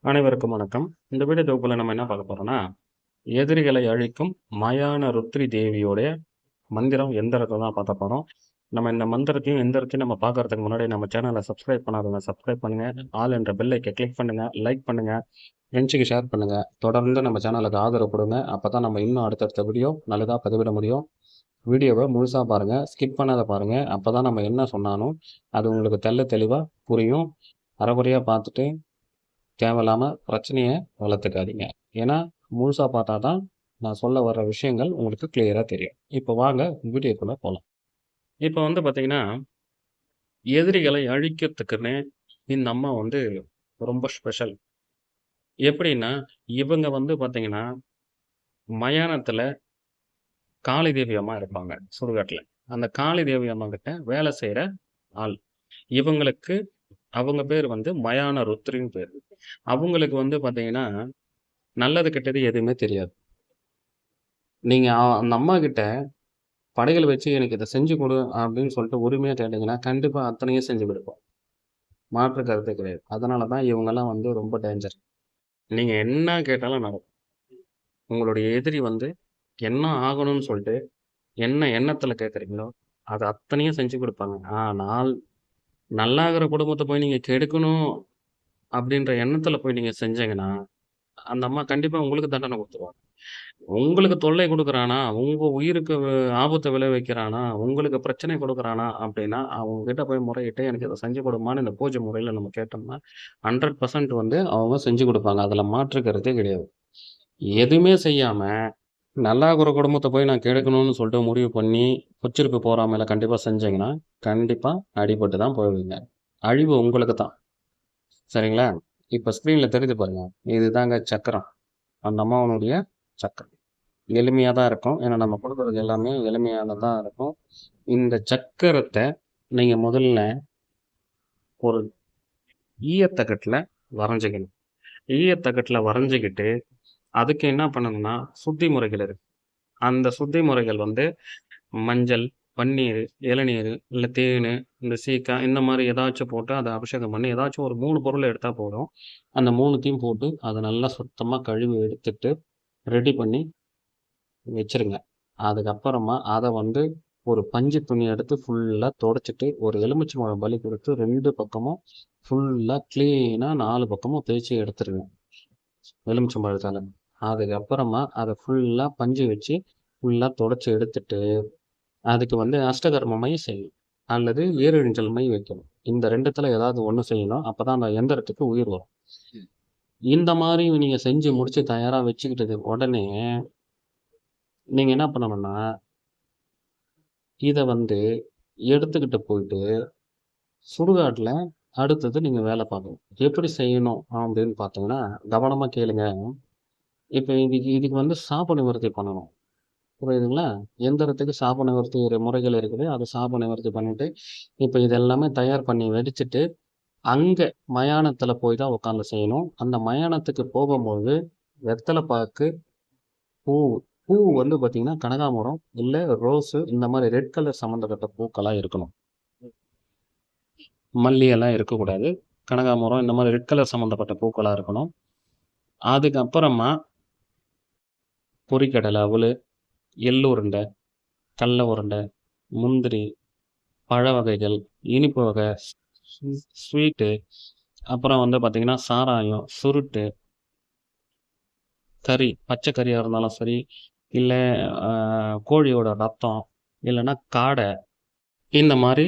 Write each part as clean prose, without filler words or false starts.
அனைவருக்கும் வணக்கம். இந்த வீடியோ தொகுப்புல நம்ம என்ன பார்க்க போறோம்னா, எதிரிகளை அழிக்கும் மயான ருத்ரி தேவியோடைய மந்திரம் எந்திரத்த தான் பார்க்க போறோம். நம்ம இந்த மந்திரத்தையும், எந்திரத்தையும் நம்ம பார்க்கறதுக்கு முன்னாடி நம்ம சேனல சப்ஸ்கிரைப் பண்ணாதவங்க சப்ஸ்கிரைப் பண்ணுங்க. ஆல் என்ற பெல் ஐக்க கிளிக் பண்ணுங்க. லைக் பண்ணுங்க. ஃப்ரெண்ட்ஸுக்கு ஷேர் பண்ணுங்க. தொடர்ந்து நம்ம சேனலுக்கு ஆதரவு கொடுங்க. அப்பதான் நம்ம இன்னும் அடுத்தடுத்த வீடியோ நல்லதா பதிவிட முடியும். வீடியோவ முழுசா பாருங்க. ஸ்கிப் பண்ணாத பாருங்க. அப்பதான் நம்ம என்ன சொன்னாலும் அது உங்களுக்கு தெளிவா புரியும். அரைகுறையா பார்த்துட்டு தேவையில்லாம பிரச்சனைய வளர்த்துக்காதீங்க. ஏன்னா, முழுசா பார்த்தா தான் நான் சொல்ல வர்ற விஷயங்கள் உங்களுக்கு கிளியரா தெரியும். இப்ப வாங்க வீடியோக்குள்ள போலாம். இப்ப பார்த்தீங்கன்னா, எதிரிகளை அழிக்கிறதுக்குன்னே இந்த அம்மா ரொம்ப ஸ்பெஷல். எப்படின்னா, இவங்க பார்த்தீங்கன்னா, மயானத்துல காளி தேவி அம்மா இருப்பாங்க, சுடுகாட்டுல. அந்த காளி தேவி அம்மா கிட்ட வேலை செய்ற ஆள். இவங்களுக்கு அவங்க பேர் மயான ருத்ரின்னு பேரு. அவங்களுக்கு பார்த்தீங்கன்னா, நல்லது, கெட்டது எதுவுமே தெரியாது. நீங்க அந்த அம்மாகிட்ட படைகள் வச்சு எனக்கு இத செஞ்சு குடு அப்படின்னு சொல்லிட்டு உரிமையா கேட்டீங்கன்னா, கண்டிப்பா அத்தனையும் செஞ்சு குடுப்போம். மாற்று கருத்தே கிடையாது. அதனால தான் இவங்கலாம் ரொம்ப டேஞ்சர். நீங்க என்ன கேட்டாலும் நடக்கும். உங்களுடைய எதிரி என்ன ஆகணும்னு சொல்லிட்டு, என்ன எண்ணத்துல கேட்கறீங்களோ, அது அத்தனையும் செஞ்சு குடுப்பாங்க. ஆனால், நல்லாகுற குடும்பத்த போய் நீங்க கெடுக்கணும் அப்படின்ற எண்ணத்துல போய் நீங்க செஞ்சீங்கன்னா, அந்த அம்மா கண்டிப்பா உங்களுக்கு தண்டனை குடுத்துருவாங்க. உங்களுக்கு தொல்லை குடுக்குறானா, உங்க உயிருக்கு ஆபத்த விளைவிக்கிறானா, உங்களுக்கு பிரச்சனை குடுக்குறானா அப்டின்னா, அவங்க கிட்ட போய் முறையிட்டு எனக்கு இத செஞ்சு குடும்மான்னு இந்த பூஜை முறையில நம்ம கேட்டோம்னா, 100% அவங்க செஞ்சு குடுப்பாங்க. அதுல மாற்று கருத்தே கிடையாது. எதுவுமே செய்யாம, நல்லாகுற குடும்பத்த போய் நான் கெடுக்கணும்னு சொல்லிட்டு முடிவு பண்ணி, உச்சிருக்கு போறாமைல கண்டிப்பா செஞ்சீங்கன்னா, கண்டிப்பா அடிபட்டு தான் போவீங்க. அழிவு உங்களுக்கு தான். சரிங்களா? இப்ப ஸ்க்ரீன்ல தெரியுது பாருங்க. இதுதாங்க சக்கரம். அந்த அம்மாவனுடைய சக்கரம். எளிமையா தான் இருக்கும். ஏன்னா நம்ம குடுக்குறது எல்லாமே எளிமையானதா இருக்கும். இந்த சக்கரத்த நீங்க முதல்ல ஒரு ஈயத்தகட்டுல வரைஞ்சுக்கணும். ஈயத்தகட்டுல வரைஞ்சுக்கிட்டு, அதுக்கு என்ன பண்ணணும்னா, சுத்தி முறைகள் இருக்கு. அந்த சுத்தி முறைகள் மஞ்சள், பன்னீரு, இளநீரு, இல்ல தேனு, இந்த சீக்கா இந்த மாரி ஏதாச்சும் போட்டு அத அபிஷேகம் பண்ணி ஏதாச்சும் ஒரு 3 பொருள எடுத்தா போதும். அந்த 3த்தையும் போட்டு அத நல்லா சுத்தமா கழுவி எடுத்துட்டு, ரெடி பண்ணி வச்சுருங்க. அதுக்கப்புறமா அத ஒரு பஞ்சு துணி எடுத்து ஃபுல்லா தொடச்சிட்டு, ஒரு எலுமிச்சம்பழம் பலி கொடுத்து 2 பக்கமும் ஃபுல்லா கிளீனா 4 பக்கமும் தேய்ச்சு எடுத்துருங்க. எலுமிச்சம்பழத்தால. அதுக்கப்புறமா அத ஃபுல்லா பஞ்சு வச்சு ஃபுல்லா தொடச்சு எடுத்துட்டு, அதுக்கு அஷ்டகர்ம மை செய்யணும். அல்லது ஏறெழுஞ்சல் மை வைக்கணும். இந்த 2த்துல ஏதாவது ஒண்ணு செய்யணும். அப்பதான் அந்த எந்திரத்துக்கு உயிர் வரும். இந்த மாரி நீங்க செஞ்சு முடிச்சு தயாரா வச்சுக்கிட்டது உடனே, நீங்க என்ன பண்ணணும்னா இத எடுத்துக்கிட்டு போயிட்டு, சுடுகாட்ல அடுத்தது நீங்க வேல பார்க்கணும். எப்படி செய்யணும் அப்படின்னு பார்த்தீங்கன்னா, கவனமா கேளுங்க. இப்ப இதுக்கு இதுக்கு சாப நிவர்த்தி பண்ணணும். புரியுதுங்களா? எந்திரத்துக்கு சாப நிவர்த்தி ஒரு முறைகள் இருக்குது. அத சாப நிவர்த்தி பண்ணிட்டு, இப்ப இது எல்லாமே தயார் பண்ணி வச்சுட்டு, அங்க மயானத்துல போய் தான் உட்கார்ந்து செய்யணும். அந்த மயானத்துக்கு போகும்போது, வெத்தல பாக்கு, பூ பூ பார்த்தீங்கன்னா, கனகாமரம், இல்ல ரோஸு இந்த மாரி ரெட் கலர் சம்மந்தப்பட்ட பூக்களா இருக்கணும். மல்லி எல்லாம் இருக்கக்கூடாது. கனகாமரம் இந்த மாரி ரெட் கலர் சம்மந்தப்பட்ட பூக்களா இருக்கணும். அதுக்கப்புறமா பொரிக்கடலை அவலு, எள்ளு உருண்டை, கடல உருண்டை, முந்திரி, பழ வகைகள், இனிப்பு வகை, ஸ்வீட்டு, அப்புறம் பார்த்தீங்கன்னா, சாராயம், சுருட்டு, கறி, பச்சை கறியா இருந்தாலும் சரி, இல்ல அ கோழியோட ரத்தம், இல்லன்னா காடை, இந்த மாரி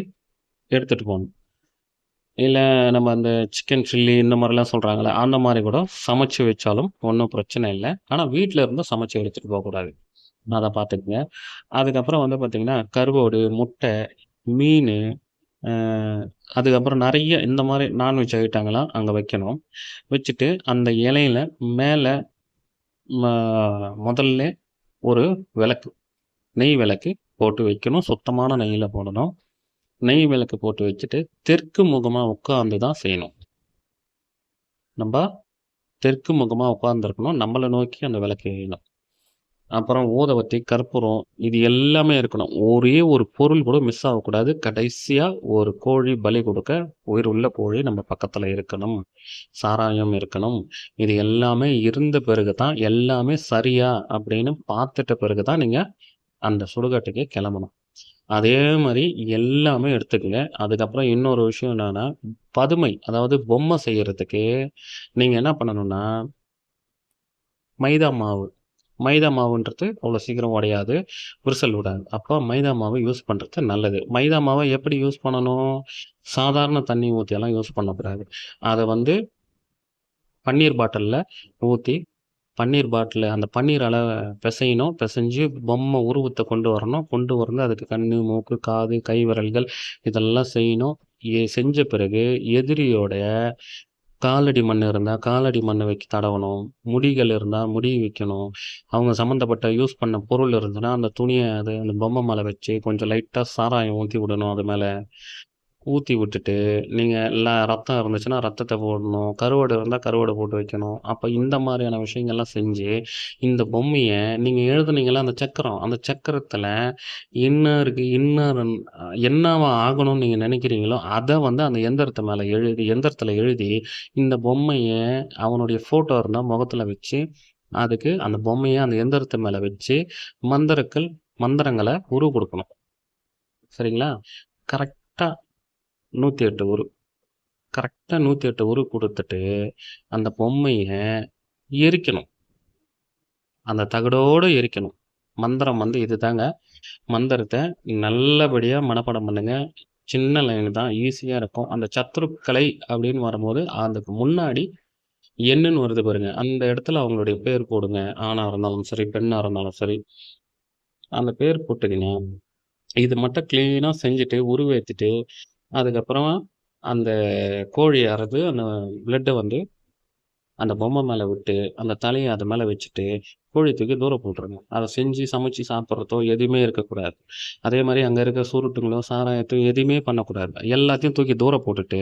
எடுத்துட்டு போணும். இல்ல நம்ம அந்த சிக்கன் சில்லி இந்த மாரிலாம் சொல்றாங்கல்ல, அந்த மாரி கூட சமைச்சு வச்சாலும் ஒண்ணும் பிரச்சனை இல்ல. ஆனா வீட்ல இருந்து சமைச்சு எடுத்துட்டு போகக்கூடாது. அத பார்த்துக்கங்க. அதுக்கப்புறம் பார்த்தீங்கன்னா, கருவோடு, முட்டை, மீனு, அ அதுக்கப்புறம் நெறைய இந்த மாரி நான்வெஜ் ஐட்டங்கள்லாம் அங்க வைக்கணும். வச்சுட்டு அந்த இலையில மேல ம முதல்ல ஒரு விளக்கு, நெய் விளக்கு போட்டு வைக்கணும். சுத்தமான நெய்யில போடணும். நெய் விளக்கு போட்டு வச்சுட்டு, தெற்கு முகமா உட்கார்ந்து தான் செய்யணும். நம்ப தெற்கு முகமா உட்கார்ந்திருக்கணும். நம்மள நோக்கி அந்த விளக்கு எரியணும். அப்புறம் ஊதுவத்தி, கற்பூரம் இது எல்லாமே இருக்கணும். ஒரே ஒரு பொருள் கூட மிஸ் ஆகக்கூடாது. கடைசியா ஒரு கோழி பலி கொடுக்க உயிர் உள்ள கோழி நம்ம பக்கத்துல இருக்கணும். சாராயம் இருக்கணும். இது எல்லாமே இருந்த பிறகு தான் எல்லாமே சரியா அப்படின்னு பார்த்துட்ட பிறகு தான் நீங்க அந்த சுடுகாட்டுக்கு கிளம்பணும். அதே மாரி எல்லாமே எடுத்துக்கங்க. அதுக்கப்புறம் இன்னொரு விஷயம் என்னன்னா, பதுமை அதாவது பொம்மை செய்யறதுக்கு நீங்க என்ன பண்ணணும்னா, மைதா மாவு. மைதா மாவுன்றது அவ்வளோ சீக்கிரம் உடையாது. விரிசல் விடாது. அப்போ மைதா மாவு யூஸ் பண்ணுறது நல்லது. மைதா மாவை எப்படி யூஸ் பண்ணணும்? சாதாரண தண்ணி ஊற்றியெல்லாம் யூஸ் பண்ணக்கூடாது. அதை வந்து பன்னீர் பாட்டிலில் ஊற்றி பன்னீர் பாட்டில் அந்த பன்னீர் அளவை பிசையணும். பிசைஞ்சு பொம்மை உருவத்தை கொண்டு வரணும். கொண்டு வந்து அதுக்கு கண்ணு, மூக்கு, காது, கை விரல்கள் இதெல்லாம் செய்யணும். செஞ்ச பிறகு எதிரியோட காலடி மண் இருந்தால் காலடி மண்ணை வைக்க தடவணும். முடிகள் இருந்தால் முடி வைக்கணும். அவங்க சம்மந்தப்பட்ட யூஸ் பண்ண பொருள் இருந்ததுன்னா அந்த துணியை அந்த பொம்மை மேலே வச்சு கொஞ்சம் லைட்டாக சாராயம் ஊற்றி விடணும். அது மேலே ஊற்றி விட்டுட்டு நீங்கள் எல்லாம் ரத்தம் இருந்துச்சுன்னா ரத்தத்தை போடணும். கருவாடு இருந்தால் கருவாடு போட்டு வைக்கணும். அப்போ இந்த மாதிரியான விஷயங்கள்லாம் செஞ்சு இந்த பொம்மையை நீங்கள் எழுதுனீங்களா அந்த சக்கரம், அந்த சக்கரத்தில் என்ன இருக்குது என்னவா ஆகணும்னு நீங்கள் நினைக்கிறீங்களோ அதை வந்து அந்த எந்திரத்தில் எழுதி இந்த பொம்மையை அவனுடைய ஃபோட்டோ இருந்தால் முகத்தில் வச்சு அதுக்கு அந்த பொம்மையை அந்த எந்திரத்து மேலே வச்சு மந்திரங்களை உருவ கொடுக்கணும். சரிங்களா? கரெக்டாக 108 உரு கரெக்டாக 108 உரு கொடுத்துட்டு அந்த பொம்மையை எரிக்கணும். அந்த தகடோடு எரிக்கணும். மந்திரம் வந்து இது தாங்க. மந்திரத்தை நல்லபடியாக மனப்பாடம் பண்ணுங்க. சின்ன லைன் தான், ஈஸியாக இருக்கும். அந்த சத்ருக்களை அப்படின்னு வரும்போது அதுக்கு முன்னாடி என்னன்னு வருது பாருங்க, அந்த இடத்துல அவங்களுடைய பேர் போடுங்க. ஆணாக இருந்தாலும் சரி, பெண்ணாக இருந்தாலும் சரி, அந்த பேர் போட்டுக்கிங்க. இது மட்டும் க்ளீனாக செஞ்சுட்டு உருவேற்றிட்டு அதுக்கப்புறமா அந்த கோழி அறுத்து அந்த பிளட்டை வந்து அந்த பொம்மை மேலே விட்டு அந்த தலையை அது மேலே வச்சுட்டு கோழி தூக்கி தூரம் போட்டுருங்க. அதை செஞ்சு சமைச்சு சாப்பிட்றதோ எதுவுமே இருக்கக்கூடாது. அதே மாதிரி அங்கே இருக்க சுருட்டுங்களோ சாராயத்தையும் எதுவுமே பண்ணக்கூடாது. எல்லாத்தையும் தூக்கி தூரம் போட்டுட்டு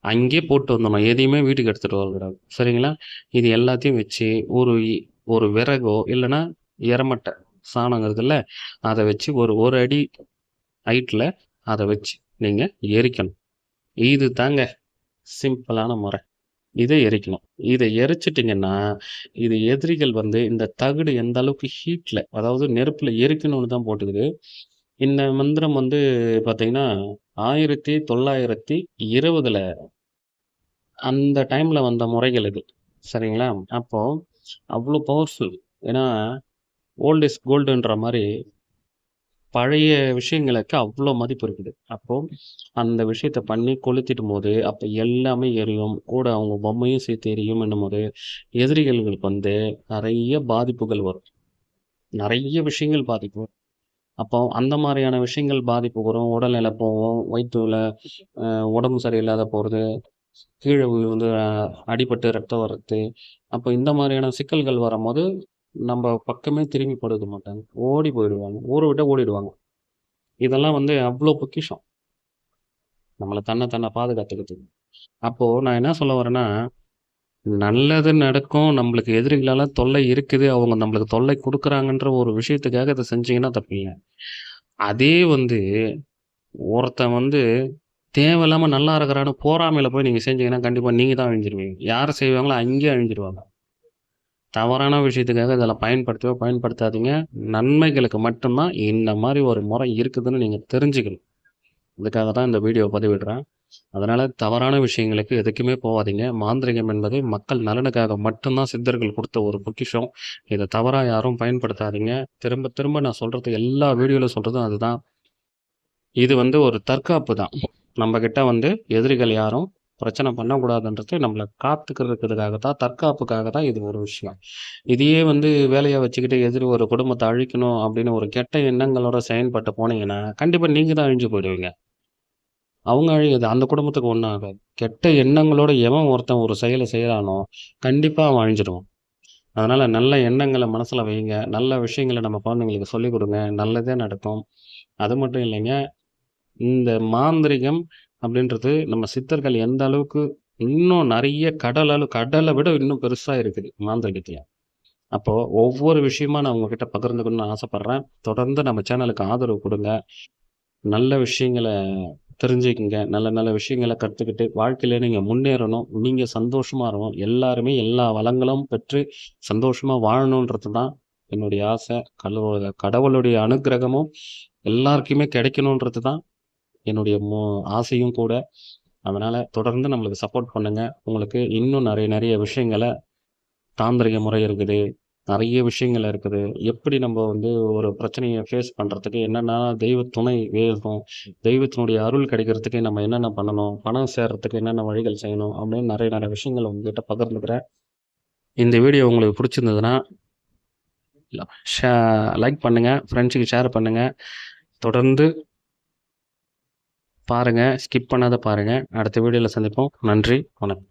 அங்கேயே போட்டு வந்துடணும். எதையுமே வீட்டுக்கு எடுத்துகிட்டு வரக்கூடாது. சரிங்களா? இது எல்லாத்தையும் வச்சு ஒரு விறகோ இல்லைன்னா எரமட்டை சாணங்கிறதுல அதை வச்சு ஒரு அடி ஹைட்டில் அதை வச்சு நீங்கள் எரிக்கணும். இது தாங்க சிம்பிளான முறை. இதை எரிக்கணும். இதை எரிச்சிட்டிங்கன்னா இது எதிரிகள் வந்து இந்த தகடு எந்த அளவுக்கு ஹீட்டில் அதாவது நெருப்பில் எரிக்கணும்னு தான் போட்டுக்குது. இந்த மந்திரம் வந்து பார்த்தீங்கன்னா 1920 அந்த டைமில் வந்த முறைகள் இது. சரிங்களா? அப்போது அவ்வளோ பவர்ஃபுல். ஏன்னா ஓல்ட் இஸ் கோல்டுன்ற மாதிரி பழைய விஷயங்களுக்கு அவ்வளோ மதிப்பு இருக்குது. அப்போது அந்த விஷயத்த பண்ணி கொளுத்திடும் போது அப்போ எல்லாமே எரியும். கூட அவங்க பொம்மையும் சேர்த்து எரியும் என்னும்போது எதிரிகளுக்கு வந்து நிறைய பாதிப்புகள் வரும். நிறைய விஷயங்கள் பாதிப்பு வரும். அப்போ அந்த மாதிரியான விஷயங்கள் பாதிப்பு வரும். உடல்நிலை போகும். வயிற்றுல உடம்பு சரியில்லாத போகிறது. கீழே வந்து அடிபட்டு ரத்தம் வர்றது. அப்போ இந்த மாதிரியான சிக்கல்கள் வரும்போது நம்ம பக்கமே திரும்பி படுக்க மாட்டாங்க. ஓடி போயிடுவாங்க. ஊரை விட்டு ஓடிடுவாங்க. இதெல்லாம் வந்து அவ்வளோ பொக்கிஷம். நம்மளை தன்னை பாதுகாத்துக்கிறதுக்கு. அப்போது நான் என்ன சொல்ல வரேன்னா, நல்லது நடக்கும். நம்மளுக்கு எதிரிகளால் தொல்லை இருக்குது. அவங்க நம்மளுக்கு தொல்லை கொடுக்குறாங்கன்ற ஒரு விஷயத்துக்காக இதை செஞ்சீங்கன்னா தப்பில்லை. அதே வந்து ஒருத்தன் வந்து தேவையில்லாமல் நல்லா இருக்கிறான்னு போறாமையில் போய் நீங்கள் செஞ்சீங்கன்னா கண்டிப்பாக நீங்கள் தான் அழிஞ்சிருவீங்க. யார் செய்வாங்களோ அங்கேயே அழிஞ்சிருவாங்க. தவறான விஷயத்துக்காக இதில் பயன்படுத்தாதீங்க. நன்மைகளுக்கு மட்டும்தான் இந்த மாதிரி ஒரு முறை இருக்குதுன்னு நீங்கள் தெரிஞ்சுக்கணும். இதுக்காக தான் இந்த வீடியோ பதிவிடுறேன். அதனால் தவறான விஷயங்களுக்கு எதுக்குமே போகாதீங்க. மாந்திரிகம் என்பது மக்கள் நலனுக்காக மட்டும்தான் சித்தர்கள் கொடுத்த ஒரு பொக்கிஷம். இதை தவறாக யாரும் பயன்படுத்தாதீங்க. திரும்ப திரும்ப நான் சொல்கிறது எல்லா வீடியோவில் சொல்கிறதும் அதுதான். இது வந்து ஒரு தற்காப்பு தான். நம்மக்கிட்ட வந்து எதிரிகள் யாரும் பிரச்சனை பண்ணக்கூடாதுன்றது நம்மளை காத்துக்கிறதுக்காக தான், தற்காப்புக்காக தான் இது ஒரு விஷயம். இதையே வந்து வேலையாக வச்சுக்கிட்டு எதிரி ஒரு குடும்பத்தை அழிக்கணும் அப்படின்னு ஒரு கெட்ட எண்ணங்களோட செயல்பட்டு போனீங்கன்னா கண்டிப்பாக நீங்கள் தான் அழிஞ்சு போயிடுவீங்க. அவங்க அழியுது அந்த குடும்பத்துக்கு ஒன்றும் ஆகாது. கெட்ட எண்ணங்களோட எவன் ஒருத்தன் ஒரு செயலை செய்கிறானோ கண்டிப்பாக அவன் அழிஞ்சிடுவான். அதனால் நல்ல எண்ணங்களை மனசில் வைங்க. நல்ல விஷயங்களை நம்ம குழந்தைங்களுக்கு சொல்லிக் கொடுங்க. நல்லதே நடக்கும். அது மட்டும் இல்லைங்க, இந்த மாந்திரிகம் அப்படின்றது நம்ம சித்தர்கள் எந்த அளவுக்கு இன்னும் நிறைய கடலை விட இன்னும் பெருசாக இருக்குது மாந்திரிகத்தில். அப்போது ஒவ்வொரு விஷயமா நான் உங்ககிட்ட பகிர்ந்துக்கணும்னு ஆசைப்பட்றேன். தொடர்ந்து நம்ம சேனலுக்கு ஆதரவு கொடுங்க. நல்ல விஷயங்கள தெரிஞ்சுக்கங்க. நல்ல நல்ல விஷயங்கள கத்துக்கிட்டு வாழ்க்கையில நீங்க முன்னேறணும். நீங்க சந்தோஷமா இருக்கணும். எல்லாருமே எல்லா வளங்களும் பெற்று சந்தோஷமா வாழணுன்றது தான் என்னுடைய ஆசை. கடவுளுடைய அனுக்கிரகமும் எல்லாருக்குமே கிடைக்கணுன்றது தான் என்னுடைய ஆசையும் கூட. அதனால தொடர்ந்து நம்மளுக்கு சப்போர்ட் பண்ணுங்க. உங்களுக்கு இன்னும் நெறைய நெறைய விஷயங்கள தாந்திரிக முறை இருக்குது. நெறைய விஷயங்கள் இருக்குது. எப்படி நம்ம வந்து ஒரு பிரச்சனைய ஃபேஸ் பண்றதுக்கு என்னென்ன தெய்வ துணை வேணும், தெய்வத்தினுடைய அருள் கிடைக்கிறதுக்கு நம்ம என்னென்ன பண்ணணும், பணம் சேர்றதுக்கு என்னென்ன வழிகள் செய்யணும் அப்படின்னு நெறைய நெறைய விஷயங்கள் உங்ககிட்ட பகிர்ந்துக்கிறேன். இந்த வீடியோ உங்களுக்கு பிடிச்சிருந்ததுன்னா, ஷே லைக் பண்ணுங்க, ஃப்ரெண்ட்ஸுக்கு ஷேர் பண்ணுங்க. தொடர்ந்து பாருங்க, ஸ்கிப் பண்ணாத பாருங்க. அடுத்த வீடியோல சந்திப்போம். நன்றி, வணக்கம்.